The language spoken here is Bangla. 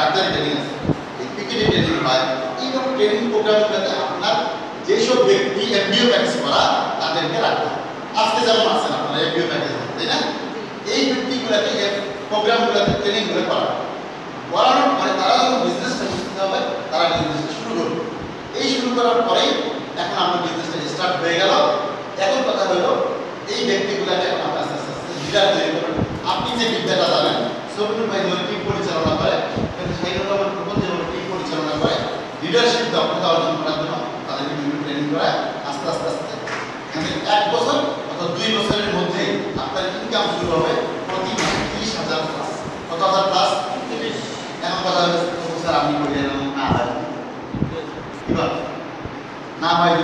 ডাক্তারি ট্রেনিং আছে, এই পিকেটি ট্রেনিং হয়। এইরকম ট্রেনিং প্রোগ্রামগুলোতে আপনার যেসব ব্যক্তি এমবিও প্র্যাকটিস করা তাদেরকে রাখতে হবে। আজকে যেমন আছেন আপনারা এমবিও প্র্যাকটিস, তাই না? এই ব্যক্তিগুলোকে প্রোগ্রামগুলোতে ট্রেনিংগুলো করানোর পরে তারা যখন বিজনেসটা শিখতে হবে, তারা বিজনেসটা শুরু করবে। এই শুরু করার পরেই এখন আপনার বিজনেসটা স্টার্ট হয়ে গেল। এখন কথা হলো এই ব্যক্তিগুলোকে এখন আপনি আস্তে আস্তে আস্তে লিডার তৈরি করবেন। আপনি যে বিদ্যাটা জানেন, সবুজ ভাই যেমন টিম পরিচালনা করে, সাইনুর রহমান প্রকল্প যেমন টিম পরিচালনা করে, লিডারশিপ দক্ষতা অর্জন করার জন্য তাদেরকে বিভিন্ন ট্রেনিং করায়। আস্তে আস্তে আস্তে 1 বছর অথবা 2 বছরের মধ্যেই আপনার ইনকাম শুরু হবে প্রতি মাসে 30,000 প্লাস। কত হাজার প্লাস? 30। এখন কথা হচ্ছে স্যার আপনি বললেন না হয়, না হয়